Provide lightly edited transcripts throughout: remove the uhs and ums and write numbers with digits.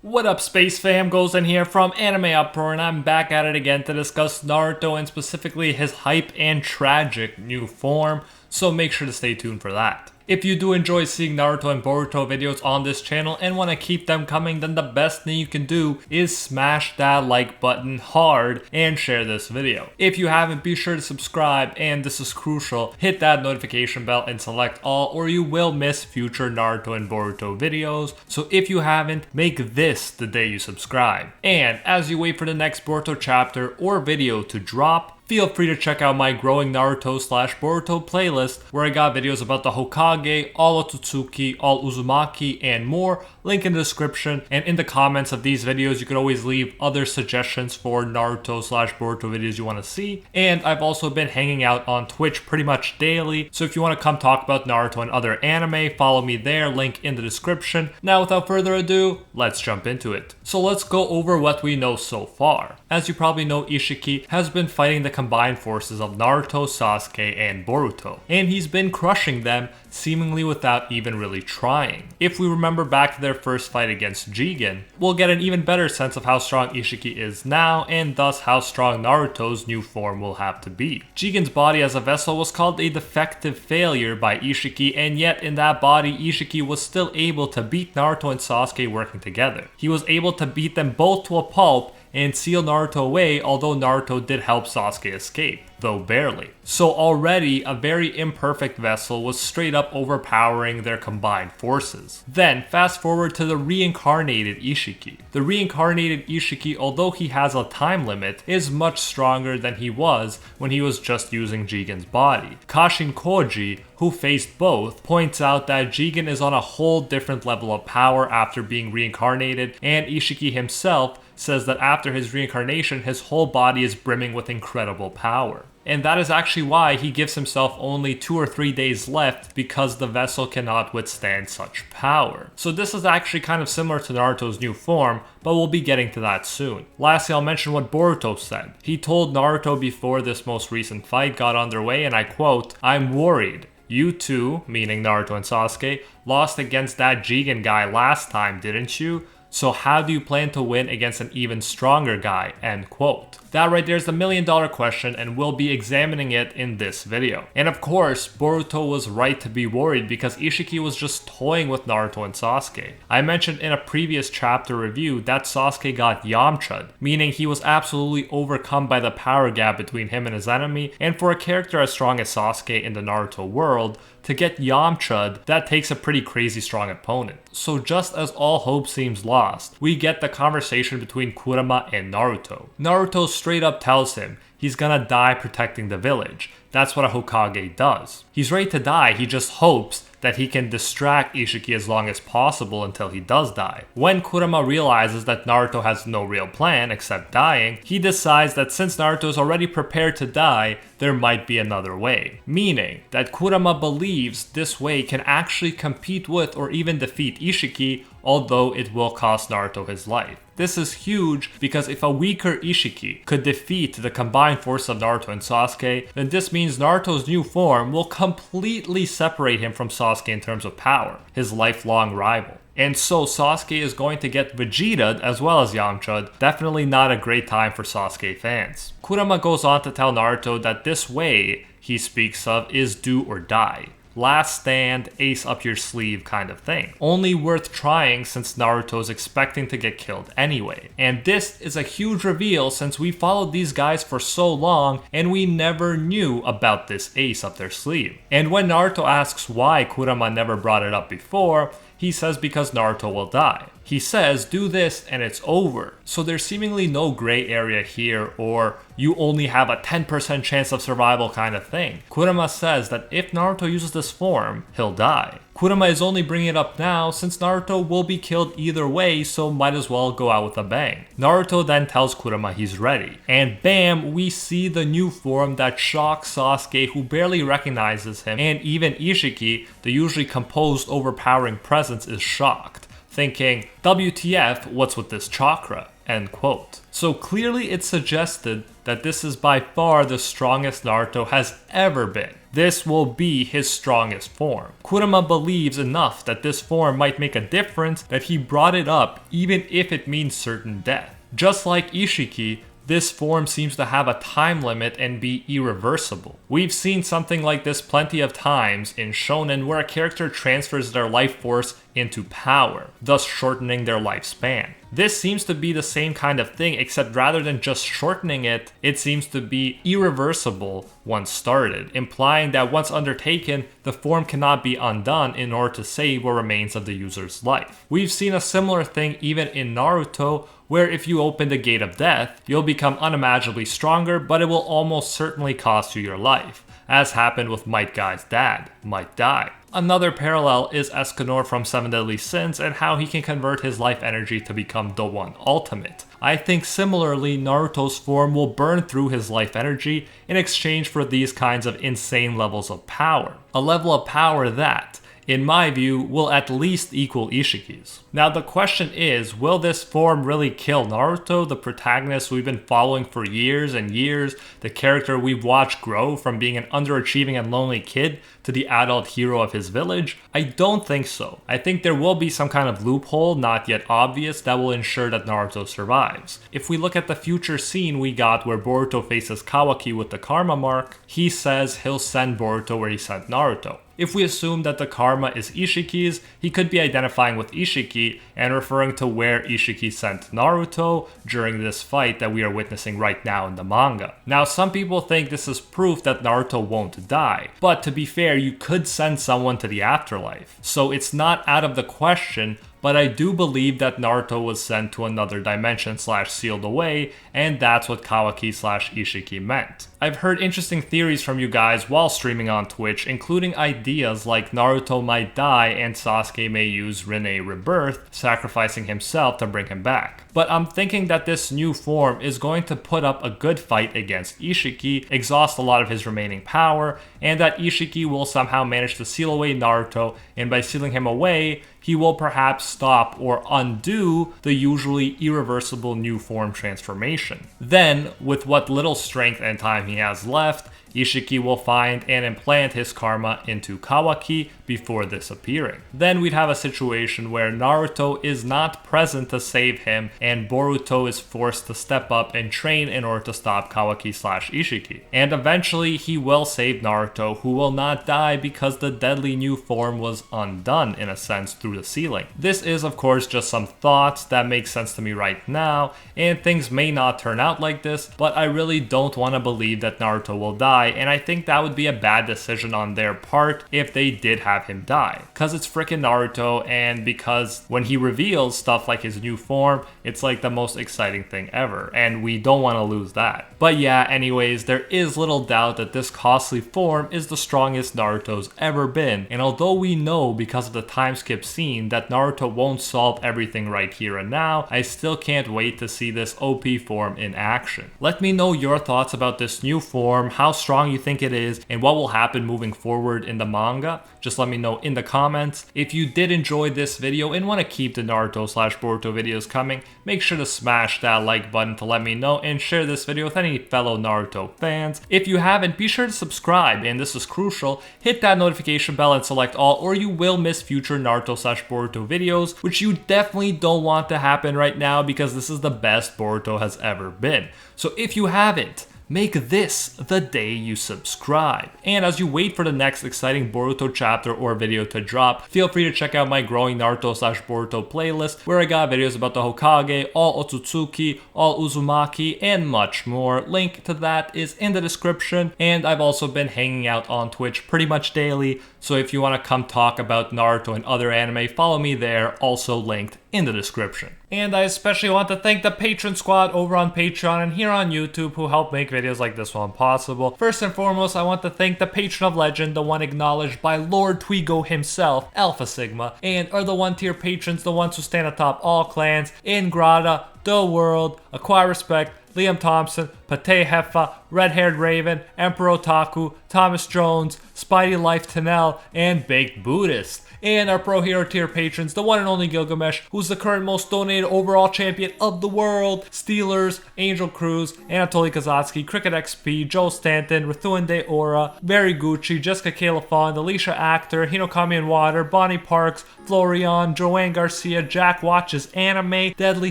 What up, Space Fam? Goes in here from AnimeUproar, and I'm back at it again to discuss Naruto and specifically his hype and tragic new form, so make sure to stay tuned for that. If you do enjoy seeing Naruto and Boruto videos on this channel and want to keep them coming, then the best thing you can do is smash that like button hard and share this video. If you haven't, be sure to subscribe, and this is crucial, hit that notification bell and select all or you will miss future Naruto and Boruto videos. So if you haven't, make this the day you subscribe. And as you wait for the next Boruto chapter or video to drop, feel free to check out my growing Naruto/Boruto playlist where I got videos about the Hokage, all Otsutsuki, all Uzumaki, and more. Link in the description, and in the comments of these videos you can always leave other suggestions for Naruto/Boruto videos you want to see. And I've also been hanging out on Twitch pretty much daily, so if you want to come talk about Naruto and other anime, follow me there, link in the description. Now without further ado, let's jump into it. So let's go over what we know so far. As you probably know, Ishiki has been fighting the combined forces of Naruto, Sasuke, and Boruto, and he's been crushing them seemingly without even really trying. If we remember back to their first fight against Jigen, we'll get an even better sense of how strong Ishiki is now, and thus how strong Naruto's new form will have to be. Jigen's body as a vessel was called a defective failure by Ishiki, and yet in that body, Ishiki was still able to beat Naruto and Sasuke working together. He was able to beat them both to a pulp and seal Naruto away, although Naruto did help Sasuke escape, though barely. So already, a very imperfect vessel was straight up overpowering their combined forces. Then, fast forward to the reincarnated Ishiki. The reincarnated Ishiki, although he has a time limit, is much stronger than he was when he was just using Jigen's body. Kashin Koji, who faced both, points out that Jigen is on a whole different level of power after being reincarnated, and Ishiki himself says that after his reincarnation, his whole body is brimming with incredible power. And that is actually why he gives himself only 2 or 3 days left, because the vessel cannot withstand such power. So this is actually kind of similar to Naruto's new form, but we'll be getting to that soon. Lastly, I'll mention what Boruto said. He told Naruto before this most recent fight got underway, and I quote, "I'm worried. You two," meaning Naruto and Sasuke, "lost against that Jigen guy last time, didn't you? So how do you plan to win against an even stronger guy?" End quote. That right there is the $1,000,000 question, and we'll be examining it in this video. And of course, Boruto was right to be worried because Ishiki was just toying with Naruto and Sasuke. I mentioned in a previous chapter review that Sasuke got Yamcha'd, meaning he was absolutely overcome by the power gap between him and his enemy, and for a character as strong as Sasuke in the Naruto world, to get Yamcha'd, that takes a pretty crazy strong opponent. So just as all hope seems lost, we get the conversation between Kurama and Naruto. Naruto straight up tells him he's gonna die protecting the village. That's what a Hokage does. He's ready to die, he just hopes that he can distract Ishiki as long as possible until he does die. When Kurama realizes that Naruto has no real plan except dying, he decides that since Naruto is already prepared to die, there might be another way. Meaning that Kurama believes this way can actually compete with or even defeat Ishiki, although it will cost Naruto his life. This is huge because if a weaker Ishiki could defeat the combined force of Naruto and Sasuke, then this means Naruto's new form will completely separate him from Sasuke in terms of power, his lifelong rival. And so Sasuke is going to get Vegeta'd as well as Yamcha'd. Definitely not a great time for Sasuke fans. Kurama goes on to tell Naruto that this way he speaks of is do or die. Last stand, ace up your sleeve kind of thing. Only worth trying since Naruto is expecting to get killed anyway. And this is a huge reveal since we followed these guys for so long and we never knew about this ace up their sleeve. And when Naruto asks why Kurama never brought it up before, he says because Naruto will die. He says, do this and it's over. So there's seemingly no gray area here, or you only have a 10% chance of survival kind of thing. Kurama says that if Naruto uses this form, he'll die. Kurama is only bringing it up now since Naruto will be killed either way, so might as well go out with a bang. Naruto then tells Kurama he's ready. And bam, we see the new form that shocks Sasuke, who barely recognizes him, and even Ishiki, the usually composed, overpowering presence, is shocked, thinking, WTF, what's with this chakra? End quote. So clearly it's suggested that this is by far the strongest Naruto has ever been. this will be his strongest form. Kurama believes enough that this form might make a difference that he brought it up even if it means certain death. Just like Ishiki, this form seems to have a time limit and be irreversible. We've seen something like this plenty of times in shonen where a character transfers their life force into power, thus shortening their lifespan. This seems to be the same kind of thing, except rather than just shortening it, it seems to be irreversible once started, implying that once undertaken, the form cannot be undone in order to save what remains of the user's life. We've seen a similar thing even in Naruto, where if you open the Gate of Death, you'll become unimaginably stronger, but it will almost certainly cost you your life, as happened with Might Guy's dad, Might Dai. Another parallel is Escanor from Seven Deadly Sins and how he can convert his life energy to become the One Ultimate. I think similarly, Naruto's form will burn through his life energy in exchange for these kinds of insane levels of power. A level of power that, in my view, will at least equal Ishiki's. Now the question is, will this form really kill Naruto, the protagonist we've been following for years and years, the character we've watched grow from being an underachieving and lonely kid to the adult hero of his village? I don't think so. I think there will be some kind of loophole, not yet obvious, that will ensure that Naruto survives. If we look at the future scene we got where Boruto faces Kawaki with the karma mark, he says he'll send Boruto where he sent Naruto. If we assume that the karma is Ishiki's, he could be identifying with Ishiki and referring to where Ishiki sent Naruto during this fight that we are witnessing right now in the manga. Now, some people think this is proof that Naruto won't die, but to be fair, you could send someone to the afterlife, so it's not out of the question. But I do believe that Naruto was sent to another dimension / sealed away, and that's what Kawaki / Ishiki meant. I've heard interesting theories from you guys while streaming on Twitch, including ideas like Naruto might die and Sasuke may use Rinne Rebirth, sacrificing himself to bring him back. But I'm thinking that this new form is going to put up a good fight against Ishiki, exhaust a lot of his remaining power, and that Ishiki will somehow manage to seal away Naruto, and by sealing him away, he will perhaps stop or undo the usually irreversible new form transformation. Then, with what little strength and time he has left, Ishiki will find and implant his karma into Kawaki before disappearing. Then we'd have a situation where Naruto is not present to save him and Boruto is forced to step up and train in order to stop Kawaki / Ishiki. And eventually he will save Naruto, who will not die because the deadly new form was undone in a sense through the sealing. This is of course just some thoughts that make sense to me right now, and things may not turn out like this, but I really don't want to believe that Naruto will die, and I think that would be a bad decision on their part if they did have him die. Cause it's frickin' Naruto, and because when he reveals stuff like his new form, it's like the most exciting thing ever, and we don't want to lose that. But yeah, anyways, there is little doubt that this costly form is the strongest Naruto's ever been, and although we know because of the time skip scene that Naruto won't solve everything right here and now, I still can't wait to see this OP form in action. Let me know your thoughts about this new form, how strong you think it is, and what will happen moving forward in the manga. Just let me know in the comments. If you did enjoy this video and want to keep the Naruto / Boruto videos coming, make sure to smash that like button to let me know and share this video with any fellow Naruto fans. If you haven't, be sure to subscribe, and this is crucial, hit that notification bell and select all, or you will miss future Naruto / Boruto videos, which you definitely don't want to happen right now because this is the best Boruto has ever been. So if you haven't, make this the day you subscribe. And as you wait for the next exciting Boruto chapter or video to drop, feel free to check out my growing Naruto / Boruto playlist, where I got videos about the Hokage, all Otsutsuki, all Uzumaki, and much more. Link to that is in the description, and I've also been hanging out on Twitch pretty much daily, so if you want to come talk about Naruto and other anime, follow me there, also linked in the description. And I especially want to thank the Patron squad over on Patreon and here on YouTube who help make videos like this one possible. First and foremost, I want to thank the Patron of Legend, the one acknowledged by Lord Twigo himself, Alpha Sigma, and are the 1-tier patrons, the ones who stand atop all clans, Ingrata, The World, Acquire Respect, Liam Thompson, Pate Heffa, Red Haired Raven, Emperor Otaku, Thomas Jones, Spidey Life Tanel, and Baked Buddhist. and our Pro Hero tier patrons, the one and only Gilgamesh, who's the current most donated overall champion of the world, Steelers, Angel Cruz, Anatoly Kazatsky, Cricket XP, Joe Stanton, Rithuende Ora, Very Gucci, Jessica Califon, Alicia Actor, Hinokami and Water, Bonnie Parks, Florian, Joanne Garcia, Jack Watches Anime, Deadly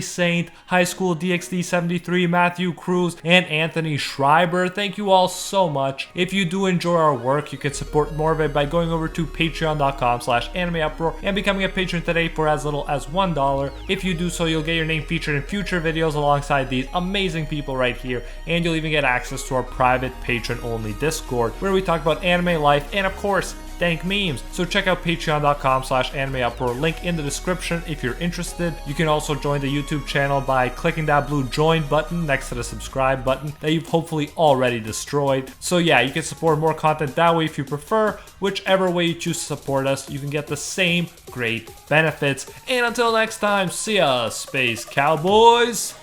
Saint, High School DxD 73, Matthew Cruz, and Anthony Schreiber. Thank you all so much. If you do enjoy our work, you can support more of it by going over to patreon.com/AnimeUproar and becoming a patron today for as little as $1. If you do so, you'll get your name featured in future videos alongside these amazing people right here, and you'll even get access to our private patron-only Discord where we talk about anime life and, of course, dank memes. So check out patreon.com/AnimeUproar, link in the description if you're interested. You can also join the YouTube channel by clicking that blue join button next to the subscribe button that you've hopefully already destroyed. So yeah, you can support more content that way if you prefer. Whichever way you choose to support us, you can get the same great benefits. And until next time, see ya, Space Cowboys!